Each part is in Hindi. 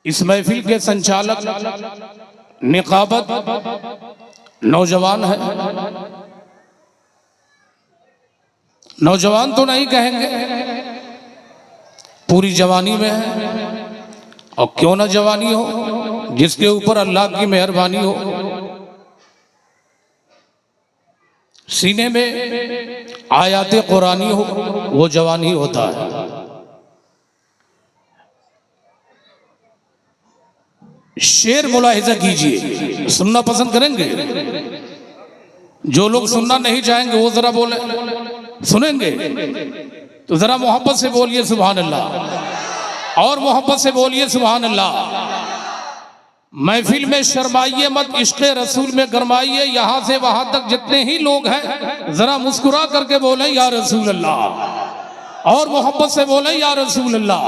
इस महफिल के संचालक निकाबत नौजवान है। नौजवान तो नहीं कहेंगे, पूरी जवानी में है। और क्यों ना जवानी हो, जिसके ऊपर अल्लाह की मेहरबानी हो। सीने में आयाते कुरानी हो, वो जवान ही होता है। शेर मुलाहिजा कीजिए, सुनना पसंद करेंगे? जो लोग सुनना नहीं चाहेंगे वो जरा बोले, सुनेंगे तो जरा मोहब्बत से बोलिए सुभान अल्लाह, और मोहब्बत से बोलिए सुभान अल्लाह। महफिल में शर्माइए मत, इश्क़ रसूल में गरमाइए। यहां से वहां तक जितने ही लोग हैं जरा मुस्कुरा करके बोले या रसूल अल्लाह, और मोहब्बत से बोले या रसूल अल्लाह।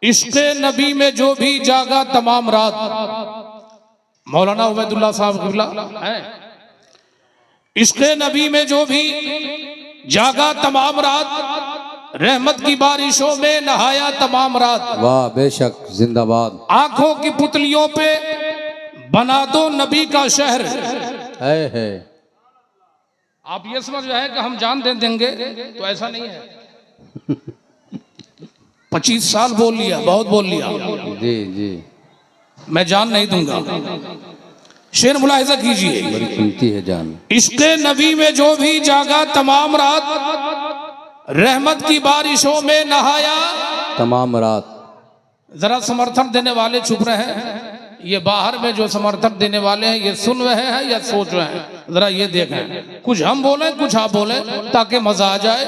इश्क़ नबी में जो भी जागा तमाम रात, मौलाना उबैदुल्लाह साहब क़िबला हैं। इश्क़ नबी में जो भी जागा तमाम रात, रहमत की बारिशों में नहाया तमाम रात। वाह बेशक, जिंदाबाद। आंखों की पुतलियों पे बना दो नबी का शहर है। आप ये समझ रहे हैं कि हम जान दे देंगे, तो ऐसा नहीं है। 25 साल बोल लिया, बहुत बोल लिया जी जी, मैं जान नहीं दूंगा। शेर मुलाहिजा कीजिए, बड़ी कीमती है जान। इश्क़ नबी में जो भी जागा तमाम रात, रहमत की बारिशों में नहाया तमाम रात। जरा समर्थन देने वाले चुप रहे हैं। ये बाहर में जो समर्थन देने वाले हैं ये सुन रहे हैं या सोच रहे हैं? जरा ये देखें, कुछ हम बोले कुछ आप बोले, ताकि मजा आ जाए।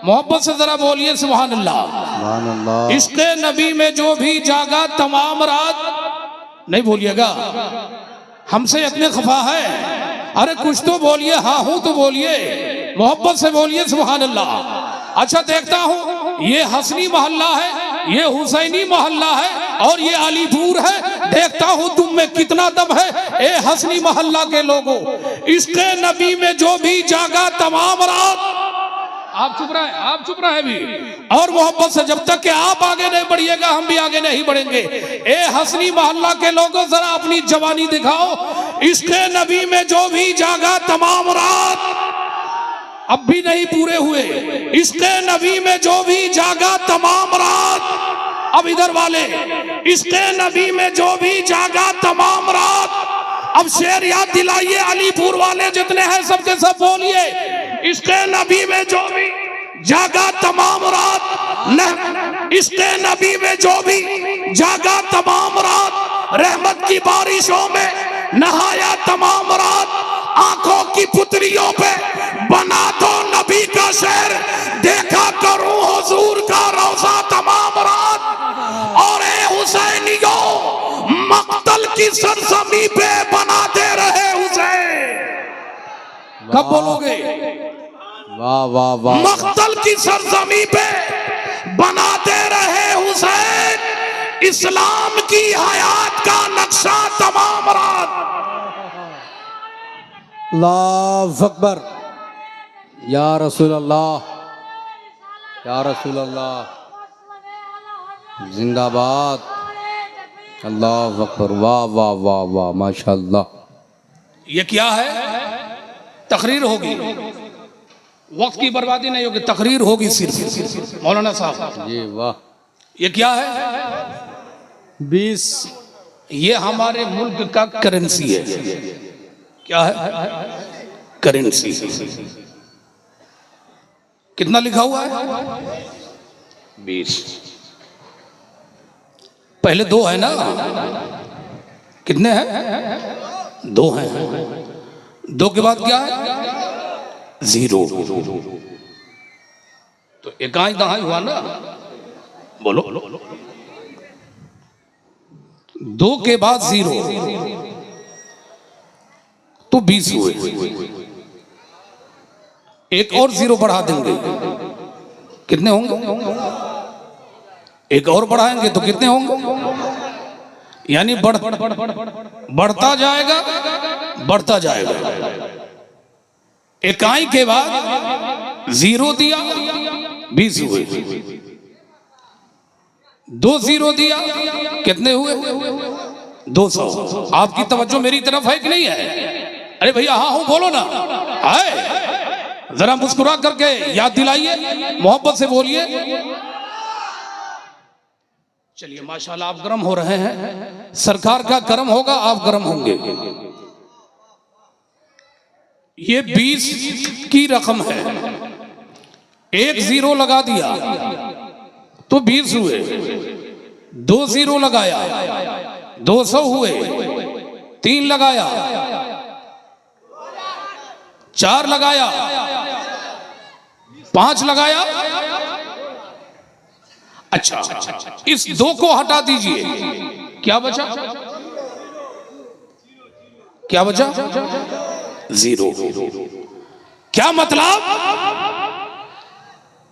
मोहब्बत से जरा बोलिए सुभान अल्लाह। सुभान अल्लाह। इश्क़ नबी में जो भी जागा तमाम रात, नहीं बोलिएगा, हमसे इतने खफा है। अरे कुछ तो बोलिए, हाँ हूं तो बोलिए, मोहब्बत से बोलिए सुभान अल्लाह। अच्छा देखता हूं ये हसनी मोहल्ला है, ये हुसैनी मोहल्ला है, और ये अलीपुर है। देखता हूं तुम में कितना दम है ए हसनी मोहल्ला के लोगों। इश्क़ नबी में जो भी जागा तमाम रात, आप चुप रहे, आप चुप रहे भी, और मोहब्बत से जब तक कि आप आगे नहीं बढ़िएगा हम भी आगे नहीं बढ़ेंगे। ए हसनी मोहल्ला के लोगों जरा अपनी जवानी दिखाओ। इश्क़ नबी में जो भी जागा तमाम रात, अब भी नहीं पूरे हुए। इश्क़ नबी में जो भी जागा तमाम रात, अब इधर वाले, इश्क़ नबी में जो भी जागा तमाम रात। अब शेर याद दिलाइए, अलीपुर वाले जितने हैं सबके सब बोलिए। इश्क़ नबी में जो भी जागा तमाम रात, इश्क़ नबी में जो भी जागा तमाम रात, रहमत की बारिशों में नहाया तमाम रात। आंखों की पुतलियों पे बना दो नबी का शहर, देखा करूं हुजूर का रोज़ा तमाम रात। और ए हुसैनियों, मक्तल की सरजमी पे बनाते रहे हुसैन। कब बोलोगे? वाह वाह वाह। मक्तल की सरजमी पे बनाते रहे हुसैन, इस्लाम की हयात का नक्शा तमाम रात। अल्लाहु अकबर, या रसूल अल्लाह, या रसूल अल्लाह, जिंदाबाद। अल्लाहु अकबर, वाह वाह वाह वाह, माशाअल्लाह। ये क्या है? तकरीर होगी, वक्त की बर्बादी नहीं होगी, तकरीर होगी सिर्फ। मौलाना साहब जी वाह। ये क्या है? 20। ये हमारे मुल्क का करेंसी है। क्या है? करेंसी। कितना लिखा हुआ है? 20। पहले 2 है ना? कितने हैं? 2 हैं। 2 के बाद क्या है? 0। तो एकाई दहाई हुआ ना? बोलो। 2 के बाद 0 तो 20 हुए। एक और 0 बढ़ा देंगे, कितने होंगे? एक और बढ़ाएंगे तो कितने होंगे? यानी बढ़ता जाएगा, बढ़ता जाएगा। इकाई के बाद 0 दिया, 20 हुए। 2 0 दिया, कितने हुए? 200। आपकी तवज्जो मेरी तरफ है कि नहीं है? अरे भैया हाँ हूं बोलो ना, है? जरा मुस्कुरा करके याद दिलाइए, मोहब्बत से बोलिए। चलिए माशाल्लाह आप गर्म हो रहे हैं, सरकार का करम होगा, आप गर्म होंगे। ये 20 की रकम है, 1 0 लगा दिया तो 20 हुए, 2 0 लगाया 200 हुए, 3 लगाया 4 लगाया 5 लगाया। अच्छा, इस 2 को हटा दीजिए, क्या बचा? क्या बचा? 0। क्या मतलब?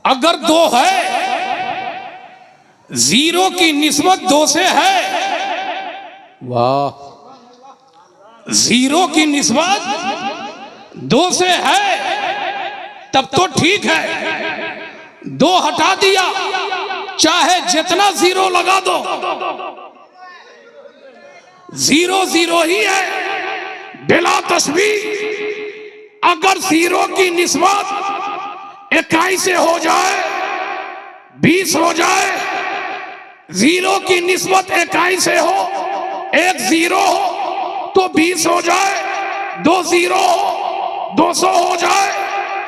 अगर 2 है, 0 की निस्बत 2 से है, वाह, 0 की निस्बत 2 से है, तब तो ठीक है। 2 हटा दिया, चाहे जितना 0 लगा दो, 0 0 ही है, बिला तशबीह। अगर 0 की निस्बत 21 से हो जाए, 20 हो जाए, 0 की निस्बत 21 से हो, 1 0 हो तो 20 हो जाए, 2 0 हो 200 हो जाए,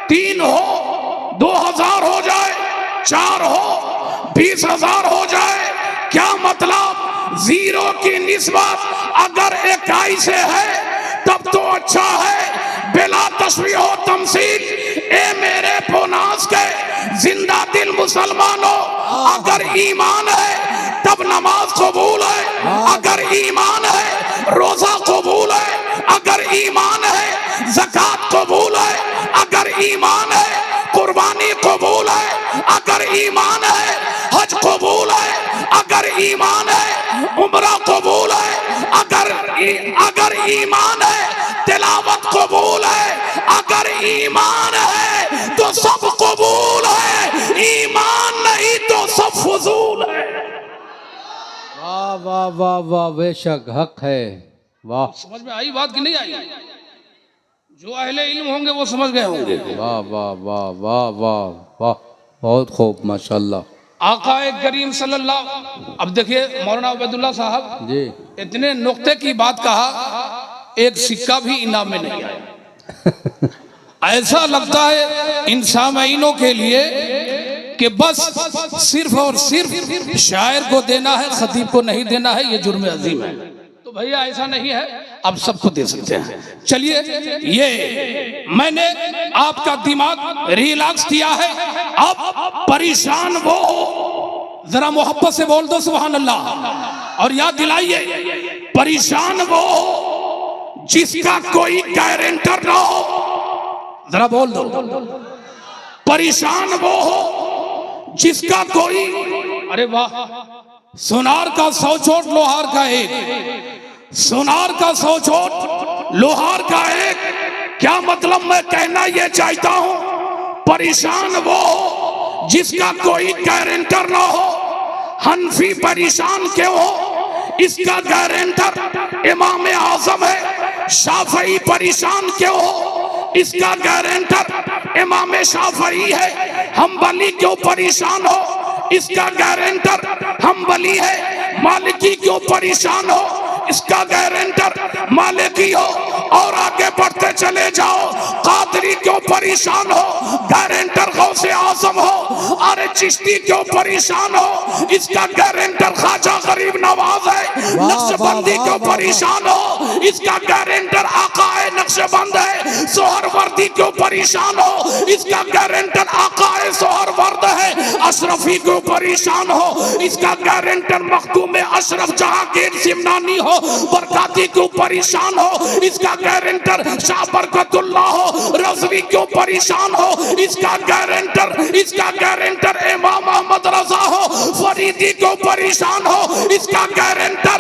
3 हो 2000 हो जाए, 4 हो 20,000 हो जाए। क्या मतलब? 0 की निस्बत अगर 21 से है तब तो अच्छा है, बिला तशबीह हो तमसील। ए मेरे पोनास के जिंदा दिल मुसलमानों, अगर ईमान है तब नमाज कबूल है, अगर ईमान है रोजा कबूल है, अगर ईमान है ज़कात कबूल है, अगर ईमान है कुर्बानी कबूल है, अगर ईमान है हज कबूल है, अगर ईमान है उम्रा कबूल है, अगर ईमान है तिलावत कबूल है, अगर ईमान है तो सब कबूल है, ईमान नहीं तो सब फजूल है। वाह वाह वाह वाह, बेशक हक है। वाह समझ में आई बात कि नहीं आई? जो अहले इल्म होंगे वो समझ गए होंगे। वाह वाह वाह वाह वाह वाह, बहुत खूब माशाल्लाह। आकाए करीम सल्लल्लाहु। अब देखिए मौलाना उबैदुल्लाह साहब जी, इतने नुक्ते की बात कहा, एक सिक्का भी इनाम में नहीं आया। ऐसा लगता है इन सामईनों के लिए कि बस सिर्फ और सिर्फ शायर को देना है, खतीब को नहीं देना है, ये जुर्म अजीम है। तो भैया ऐसा नहीं है, आप सबको दे सकते हैं। चलिए, ये मैंने आपका दिमाग रिलैक्स किया है। अब परेशान वो हो, जरा मोहब्बत से बोल दो सुभान अल्लाह, और याद दिलाइए, परेशान वो हो जिसका कोई गारंटर ना हो, जरा बोल दो। परेशान वो हो जिसका कोई, अरे वाह, सोनार का 100 चोट लोहार का एक, सोनार का 100 चोट लोहार का एक। क्या मतलब? मैं कहना यह चाहता हूं, परेशान वो हो जिसका कोई गारंटर ना हो। हनफी परेशान क्यों हो? इसका गारंटर इमाम आजम है। शाफई परेशान क्यों हो? इसका गारंटर इमाम शाफई है। हम्बली क्यों परेशान हो? इसका गारंटर हम्बली है। मालिकी क्यों परेशान हो? इसका गारंटर मालिकी हो। और आगे बढ़ते चले जाओ, कादरी क्यों परेशान हो? गारंटर गौसे आजम हो। अरे चिश्ती क्यों परेशान हो? इसका गारंटर ख्वाजा गरीब नवाज है। नक्शबंदी क्यों परेशान हो? इसका गारंटर आकाए नक्शबंद है। सोहरवर्दी क्यों परेशान हो? इसका गारंटर आकाए सोहरवर्द है। अशरफी क्यों परेशान हो? इसका गारंटर मखदूम अशरफ जहांगीर सिमनानी हो। बरकाती क्यों परेशान हो? इसका गारंटर शाह बरकतुल्लाह हो। रज़वी क्यों परेशान हो? इसका गारंटर इमाम अहमद रजा हो। फरीदी क्यों परेशान हो? इसका गारंटर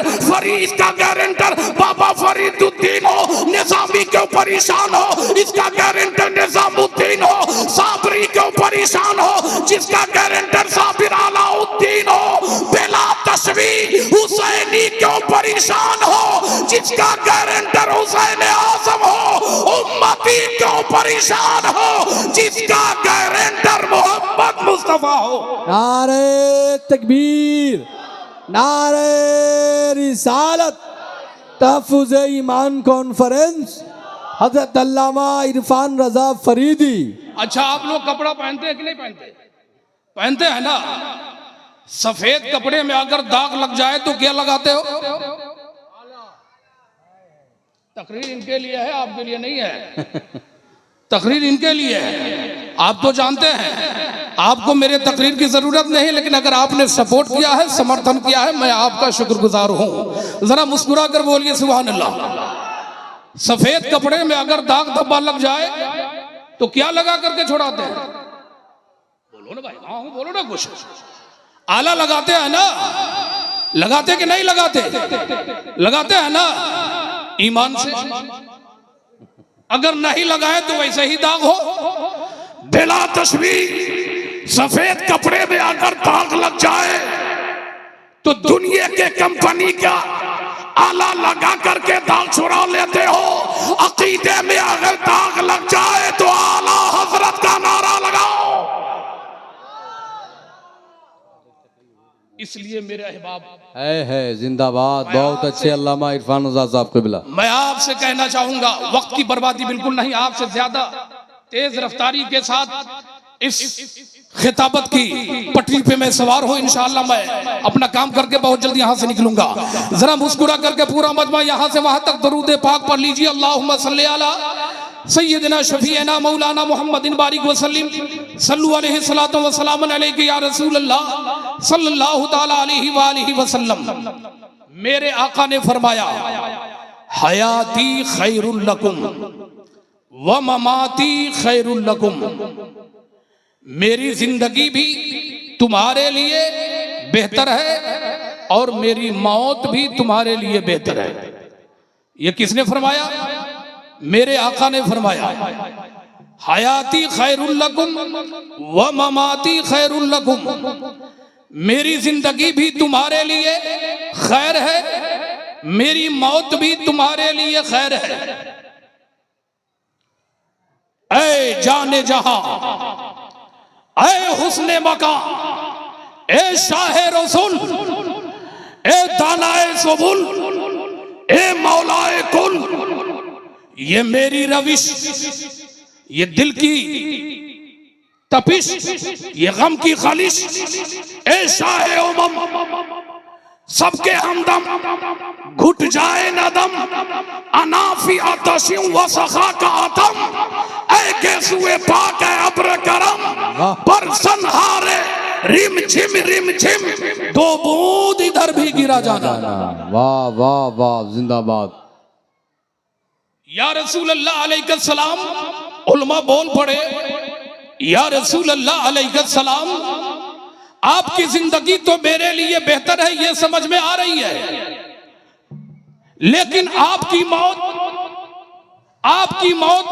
बाबा फरीदुद्दीन हो। निजामी क्यों परेशान हो? इसका गारंटर निजामुद्दीन हो। साबरी क्यों परेशान हो? जिसका गारंटर साबिर अलाउद्दीन हो। बेला परेशान हो, जिसका गारंटर हुसैन आजम हो। उम्मती क्यों परेशान हो, जिसका गारंटर मोहम्मद मुस्तफा हो। नारे तकबीर, नारे रिसालत। तहफ़्फ़ुज़ ईमान कॉन्फ्रेंस, हज़रत अल्लामा इरफान रज़ा फरीदी। अच्छा, आप लोग कपड़ा पहनते हैं कि नहीं पहनते? पहनते हैं ना। सफेद कपड़े में अगर दाग लग जाए तो क्या लगाते हो? तकरीर इनके लिए है, आपके लिए नहीं है। तकरीर इनके लिए है, आप तो जानते हैं। आपको मेरे तकरीर की जरूरत नहीं, लेकिन अगर आपने सपोर्ट किया है, समर्थन किया है, मैं आपका शुक्रगुजार हूं। जरा मुस्कुरा कर बोलिए सुभान अल्लाह। सफेद कपड़े में अगर दाग धब्बा लग जाए तो क्या लगा करके छोड़ाते हैं? बोलो ना भाई, हाँ बोलो ना कुछ। आला लगाते हैं ना, लगाते कि नहीं लगाते? लगाते हैं ना ईमान से। अगर नहीं लगाए तो वैसे ही दाग हो। बिला तस्वीर सफेद कपड़े में अगर दाग लग जाए तो दुनिया के कंपनी का आला लगा करके दाग छुड़ा लेते हो। अकीदे में अगर दाग लग जाए तो आला हजरत का नारा लगाओ। इसलिए मेरे अहबाब है जिंदाबाद। बहुत अच्छे अल्लामा इरफान रज़ा साहब क़िबला। मैं आपसे कहना चाहूंगा, वक्त की बर्बादी बिल्कुल नहीं, आपसे ज्यादा तेज रफ्तारी के साथ इस खिताबत की पटरी पे मैं सवार हूं। इंशाअल्लाह मैं अपना काम करके बहुत जल्दी यहां से निकलूंगा। जरा मुस्कुरा करके पूरा मजमा यहां से वहां तक दरूद पाक पढ़ लीजिए। अल्लाहुम्मा सल्ली अला सय्यदना शफीअना मौलाना मुहम्मदिन बारिक वसल्लिम सल्लु अलैहि सलातो व सलामन अलैका या रसूल अल्लाह सल्लल्लाहु तआला अलैहि व आलिहि वसल्लम। मेरे आका ने फरमाया, हयाती खैरुल लकुम व ममाती खैरुल लकुम। मेरी जिंदगी भी तुम्हारे लिए बेहतर है और मेरी मौत भी तुम्हारे लिए बेहतर है। ये किसने फरमाया? मेरे आका ने फरमाया, हयाती खैरुल लकुम व ममाती खैरुल लकुम। मेरी जिंदगी भी तुम्हारे लिए खैर है, मेरी मौत भी तुम्हारे लिए खैर है। ऐ जाने जहां, ऐ हुस्ने मका, ए शाहे रसूल, ए दानाए सुबुल, ए मौलाए कुल। ये मेरी रविश, ये दिल की तपिश, ये गम की खालिश, ए शाहे उमम, सबके हमदम, घुट जाए नदम, अनाफी आतशिम व सखा का आतम। ऐ गेसुए पाक है अब्र करम, पर संहारे रिम झिम, दो बूंद इधर भी गिरा जाना। वाह वाह वाह, जिंदाबाद। या रसूल अल्लाह अलैहिस्सलाम। उलमा बोल पड़े, या रसूल अल्लाह अलैहिस्सलाम, आपकी जिंदगी तो मेरे लिए बेहतर है, ये समझ में आ रही है, लेकिन आपकी मौत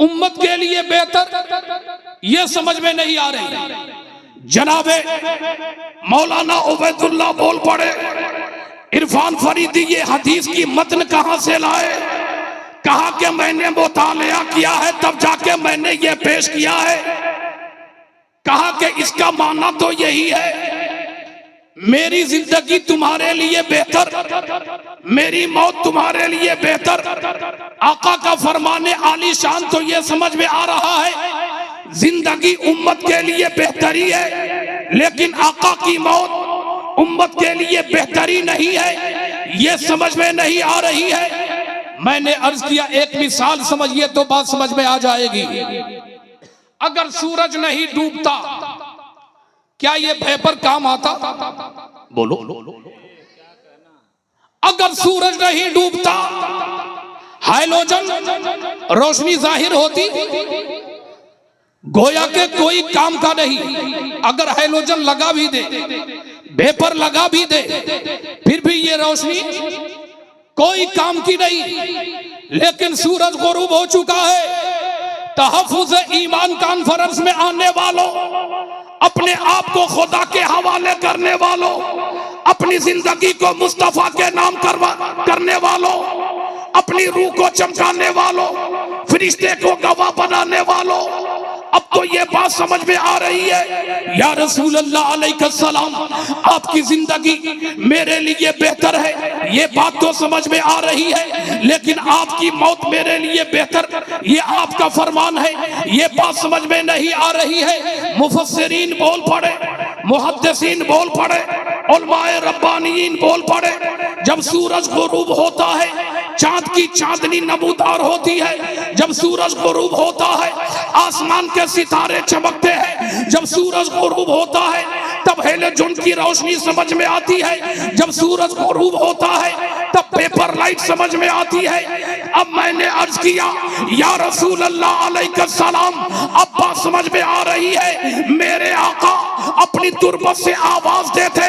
उम्मत के लिए बेहतर, ये समझ में नहीं आ रही। जनाबे मौलाना उबैदुल्लाह बोल पड़े, इरफान फरीदी ये हदीस की मतन कहां से लाए? कहा कि मैंने मुतालिया किया है, तब जाके मैंने ये पेश किया है। कहा कि इसका माना तो यही है, मेरी जिंदगी तुम्हारे लिए बेहतर, मेरी मौत तुम्हारे लिए बेहतर। आका का फरमाने आली शान तो ये समझ में आ रहा है, जिंदगी उम्मत के लिए बेहतरी है, लेकिन आका की मौत उम्मत के लिए बेहतरी नहीं है, ये समझ में नहीं आ रही है। मैंने अर्ज किया, एक मिसाल समझिए तो बात समझ में आ जाएगी। अगर सूरज नहीं डूबता क्या ये वेपर काम आता? बोलो। अगर सूरज नहीं डूबता, हाइलोजन रोशनी जाहिर होती, गोया के कोई काम का नहीं। अगर हाइलोजन लगा भी दे, वेपर लगा भी दे, फिर भी ये रोशनी कोई काम की नहीं। लेकिन सूरज गुरूब हो चुका है। तहफ़्फ़ुज़ ईमान कॉन्फ्रेंस में आने वालों, अपने आप को खुदा के हवाले करने वालों, अपनी जिंदगी को मुस्तफा के नाम करने वालों, अपनी रूह को चमकाने वालों, फरिश्ते को गवाह बनाने वालों, अब तो ये बात समझ में आ रही है या रसूल अल्लाह अलैहिस्सलाम आपकी जिंदगी मेरे लिए बेहतर है, ये बात तो समझ में आ रही है, लेकिन आपकी मौत मेरे लिए बेहतर, ये आपका फरमान है, ये बात समझ में नहीं आ रही है। मुफस्सिरीन बोल पड़े, मुहद्दिसीन बोल पड़े, उलमाए रब्बानीन बोल पड़े, जब सूरज गुरूब होता है, चांद की चांदनी नमूदार होती है, जब सूरज गुरूब होता है आसमान के सितारे चमकते हैं, जब सूरज गुरूब होता है तब हेलोजन की रोशनी समझ में आती है, जब सूरज गुरूब होता है तब पेपर लाइट समझ में आती है। अब मैंने अर्ज किया या रसूल अल्लाह अलैहिस्सलाम, अब बात समझ में आ रही है। मेरे आका अपनी तुरबत से आवाज देते,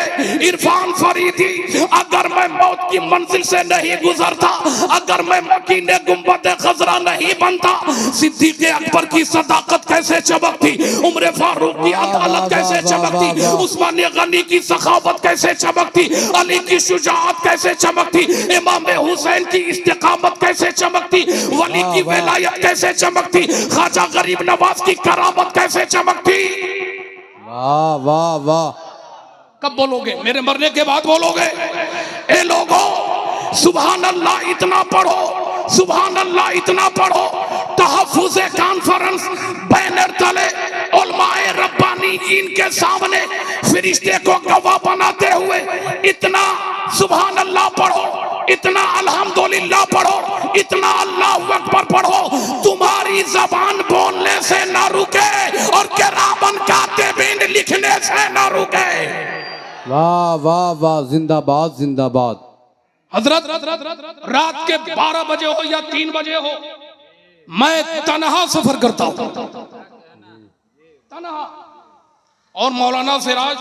इरफान फरीदी, अगर मैं मौत की मंजिल से नहीं गुजरता, अगर मैं मकीने गुंबद खजरा नहीं बनता, सिद्दीक अकबर की सदाकत कैसे चमकती, उमर फारूक की अदालत कैसे चमकती, उस्मान गनी की सखावत कैसे चमकती, अली की शुजाअत कैसे चमकती, इमाम हुसैन की इस्तिकामत कैसे चमकती, वली की विलायत कैसे चमकती, ख्वाजा गरीब नवाज की करामत कैसे चमकती। वाह वाह वाह। कब बोलोगे? मेरे मरने के बाद बोलोगे। ए लोगों, सुभान अल्लाह इतना पढ़ो, सुभान अल्लाह इतना पढ़ो। तहफ्फुज़ कॉन्फ्रेंस बैनर तले उलमाए रब्बानी इनके सामने फरिश्ते को गवाह बनाते हुए इतना सुभान अल्लाह पढ़ो, इतना अल्हम्दुलिल्लाह पढ़ो, इतना अल्लाहु अकबर पढ़ो, तुम्हारी जबान बोलने से ना रुके और किरामन कातिबीन लिखने से ना रुके। वाह वाह वाह, जिंदाबाद जिंदाबाद। हजरत रात के 12 बजे हो या 3 बजे हो, मैं तन्हा सफर करता हूं, तन्हा। और मौलाना सिराज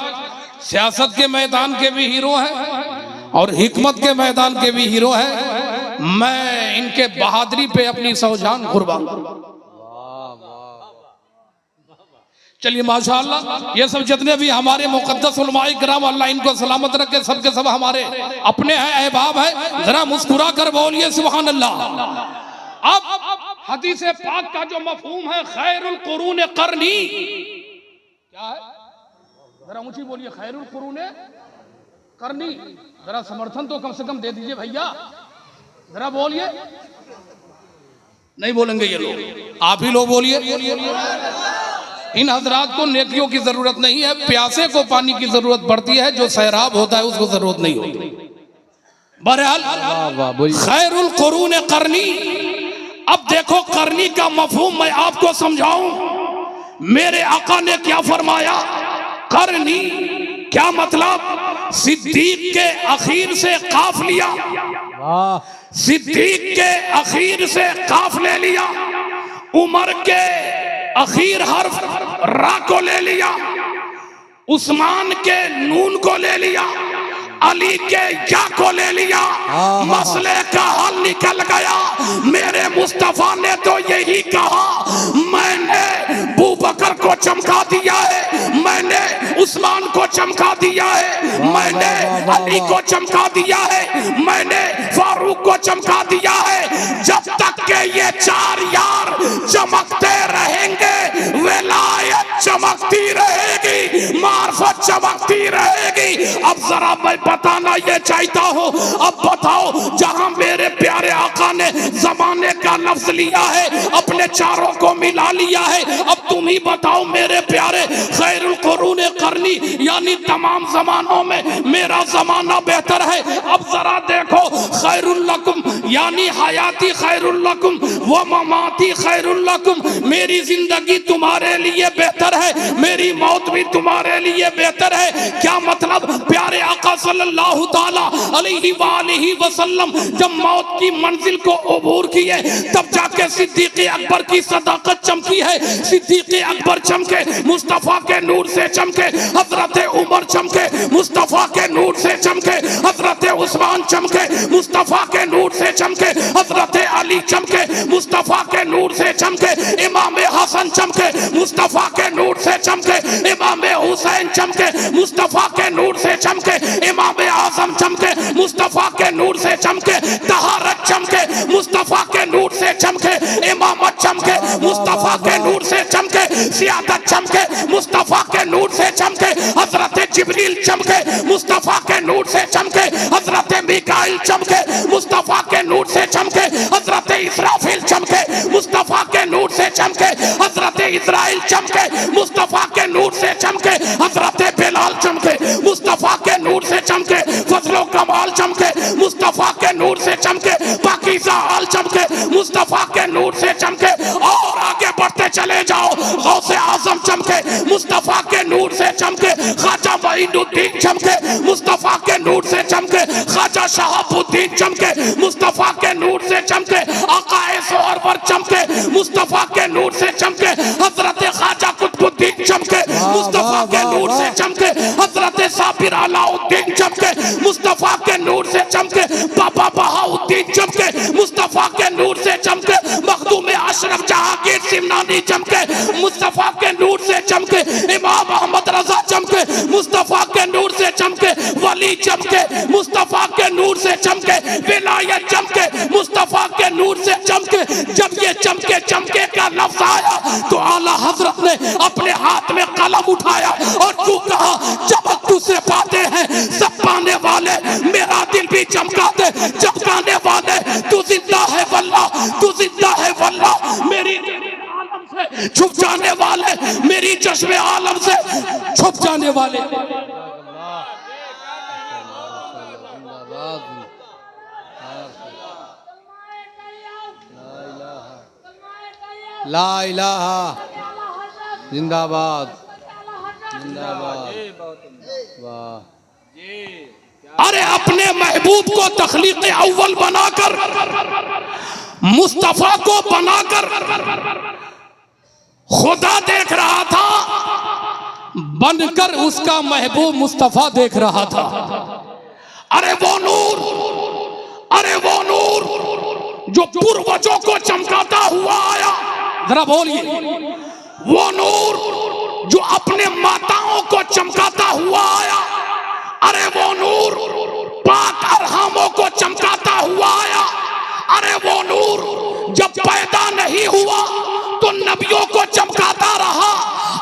सियासत के मैदान के भी हीरो हैं और हिकमत के मैदान के भी हीरो हैं। मैं इनके बहादुरी पे अपनी सौजान कुर्बान। चलिए माशाअल्लाह, ये सब जितने भी हमारे मुकद्दस उलमाए किराम, अल्लाह इनको सलामत रखे, सबके सब हमारे अपने हैं, अहबाब हैं। जरा मुस्कुरा कर बोलिए सुभान अल्लाह। अब हदीस पाक का जो मफहूम है खैरुल कुरून करनी, क्या है? जरा ऊंची बोलिए, खैरुल कुरून करनी। जरा समर्थन तो कम से कम दे दीजिए भैया, जरा बोलिए। नहीं बोलेंगे ये लोग, आप ही लोग बोलिए। इन हजरात को नेकियों की जरूरत नहीं है, प्यासे को पानी की जरूरत पड़ती है, जो सैराब होता है उसको जरूरत नहीं होती। बहरहाल खैरुल कुरून करनी। अब देखो करनी का मफहूम मैं आपको समझाऊं। मेरे आका ने क्या फरमाया? करनी क्या मतलब? सिद्दीक के अखीर से काफ लिया, सिद्दीक के अखीर से काफ ले लिया, उमर के अखीर हर्फ रा को ले लिया, उस्मान के नून को ले लिया, अली के या को ले लिया, मसले का हल निकल गया। मेरे मुस्तफा ने तो यही कहा, मैंने अबू बकर को चमका दिया है, मैंने उस्मान को चमका दिया है, मैंने अली को चमका दिया है, मैंने फारूक को चमका दिया है। जब तक के ये 4 यार चमकते रहेंगे, विलायत चमकती रहेगी, मार्फत चमकती रहेगी। अब जरा मैं बताना ये चाहता हूँ, अब बताओ, जहां मेरे प्यारे आका ने जमाने का लफ्ज लिया है, अपने चारों को मिला लिया है, अब तुम ही बताओ मेरे प्यारे, खैरुल कुरून करनी यानी तमाम जमानों में मेरा जमाना बेहतर है। अब जरा देखो, खैरुल लकुम यानी हयाती खैरुल लकुम व ममाती खैरुल लकुम, मेरी जिंदगी तुम्हारे लिए बेहतर है, मेरी मौत भी तुम्हारे लिए बेहतर है। क्या मतलब? प्यारे आका सल्लल्लाहु ताला अलैहि वसल्लम जब मौत की मंजिल को अबूर किए, तब जाके सिद्दीक अकबर की सदाकत चमकी है। सिद्दीक अकबर चमके, मुस्तफा के नूर से चमके, हजरत उमर चमके, मुस्तफा के नूर से चमके, हजरत उस्मान चमके, मुस्तफा के नूर से चमके, हजरत अली चमके मुस्तफा के नूर से चमके, इमाम हसन चमके मुस्तफा के नूर से चमके, इमाम हुसैन चमके मुस्तफा के नूर से चमके, इमाम आजम चमके मुस्तफा के नूर से चमके, तहारत चमके मुस्तफा के नूर से चमके, इमामत चमके मुस्तफा के नूर से चमके, सियादत चमके मुस्तफा के नूर से चमके, हजरत जिब्रील चमके मुस्तफा के नूर से चमके, हजरत मिकाइल चमके मुस्तफा के नूर से चमके, हजरत इसराफिल चमके मुस्तफा के नूर से चमके, हजरत इस्राइल चमके मुस्तफा के नूर से चमके, हजरत बिलाल चमके मुस्तफा के नूर से चमके, फजलो कमाल चमके मुस्तफा के नूर से चमके, पाकीज़ा आल चमके मुस्तफा के नूर से चमके, और आगे बढ़ते चले जाओ, गौसे आजम चमके मुस्तफा के नूर से चमके, ख्वाजा मोइनुद्दीन चमके मुस्तफा के नूर से चमके, ख्वाजा शहाबुद्दीन चमके मुस्तफा के नूर से चमके, आकाए सोहरवर चमके मुस्तफा के नूर से चमके, हजरत ख्वाजा कुतुबुद्दीन चमके मुस्तफा के नूर से चमके, हजरत साबिर अलाउद्दीन चमके मुस्तफा के नूर से चमके, बाबा बहाउद्दीन चमके मुस्तफा के नूर से चमके, मखदूम अशरफ जहांगीर सिमनानी चमके मुस्तफा के नूर से चमके, इमाम अहमद रजा चमके मुस्तफा के नूर से चमके, वली चमके मुस्तफा के नूर से चमके, विलायत चमके मुस्तफा के नूर से चमके। जब ये चमके चमके का लफ्ज आया तो आला हजरत ने अपने हाथ में कलम उठाया और तू कहा चमक तुझसे पाते हैं सब पाने वाले, मेरा दिल भी चमका दे चमकाने वाले, तू जिंदा है वल्लाह, तू जिंदा है वल्लाह, मेरी आलम से छुप जाने वाले, मेरी चश्मे आलम से छुप जाने वाले। ला इलाहा जिंदाबाद जिंदाबाद। वाह। अरे अपने महबूब को तखलीक अव्वल बनाकर, मुस्तफा को बनाकर खुदा देख रहा था, बनकर उसका महबूब मुस्तफा देख रहा था। अरे वो नूर, अरे वो नूर जो पूर्वजों को चमकाता हुआ आया, जरा बोलिए, वो नूर जो अपने माताओं को चमकाता हुआ आया, अरे वो नूर पाक अरहामों को चमकाता हुआ आया, अरे वो नूर जब पैदा नहीं हुआ तो नबियों को चमकाता रहा,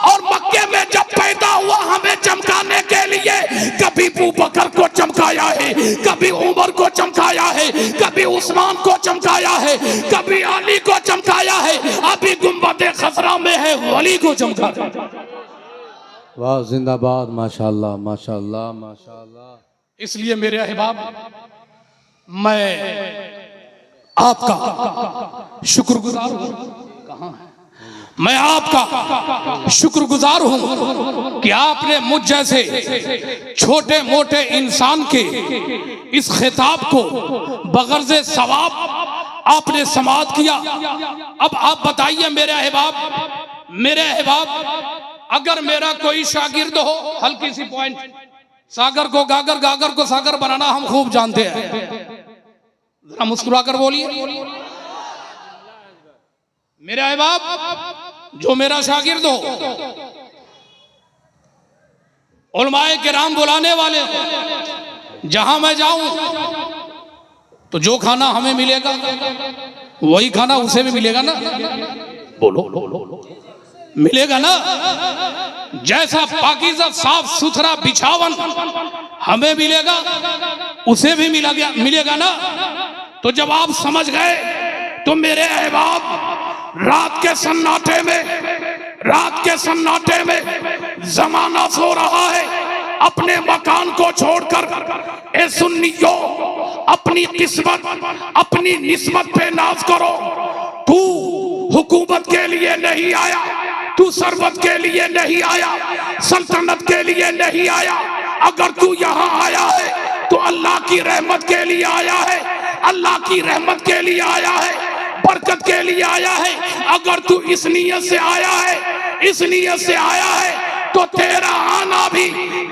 और मक्के में जब पैदा हुआ हमें चमकाने के लिए कभी अबू बकर को चमकाया है, कभी उमर को चमकाया है, कभी उस्मान को चमकाया है, कभी अली को चमकाया है, अभी गुंबद खसरा में है वली को चमकाया। वाह जिंदाबाद, माशाल्लाह माशाल्लाह माशाल्लाह। इसलिए मेरे अहबाब, मैं आपका शुक्रगुजार हूं। कहां है? मैं आपका शुक्रगुजार हूं कि आपने मुझ जैसे छोटे मोटे इंसान के इस खिताब को बगर्ज़े सवाब आपने समाअत किया। अब आप बताइए मेरे अहबाब, अगर मेरा कोई शागिर्द हो, हल्की सी पॉइंट, सागर को गागर, गागर को सागर बनाना हम खूब जानते हैं, जरा मुस्कुराकर बोलिए। मेरे अहबाब, जो मेरा शागिर्द हो, उलमाए किराम बुलाने वाले हो, जहां मैं जाऊं तो जो खाना हमें मिलेगा वही खाना उसे भी मिलेगा ना? बोलो मिलेगा ना? जैसा पाकीज़ा साफ सुथरा बिछावन हमें मिलेगा उसे भी मिलेगा ना? तो जब आप समझ गए तो मेरे अहबाब, रात के सन्नाटे में जमाना सो रहा है, अपने मकान को छोड़कर ए सुन्नियों, अपनी किस्मत, अपनी निस्बत पे नाज करो। तू हुकूमत के लिए नहीं आया, तू सरबत के लिए नहीं आया, सल्तनत के लिए नहीं आया। अगर तू यहाँ आया है तो अल्लाह की रहमत के लिए आया है, अल्लाह की रहमत के लिए आया है, बरकत के लिए आया है। अगर तू इस नीयत से आया है, इस नीयत से आया है तो तेरा आना आना भी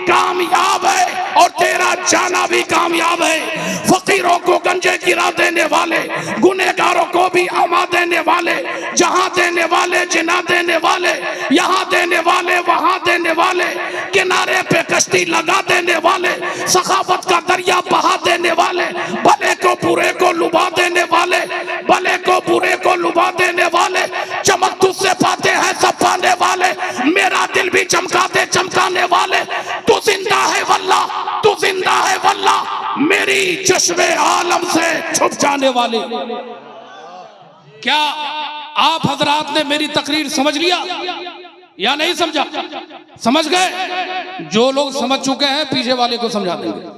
कामयाब है और तेरा जाना भी कामयाब है। फकीरों को गंजे गिरा देने वाले, गुनहगारों को भी अमा देने वाले, जहां देने वाले जिना देने वाले, यहाँ देने वाले वहां देने वाले, किनारे पे कश्ती लगा देने वाले, सखावत का दरिया बहा देने वाले, भले को बुरे को लुभा देने वाले, भले को बुरे को लुभा देने वाले, चमक तुझसे पाते हैं सब पाने वाले, मेरा दिल भी चमकाते चमकाने वाले, तू जिंदा है वल्लाह, तू जिंदा है वल्लाह, मेरी चश्मे आलम से छुप जाने वाले। क्या आप हजरात ने मेरी तकरीर समझ लिया या नहीं समझा? समझ गए? जो लोग समझ चुके हैं पीछे वाले को समझा देंगे।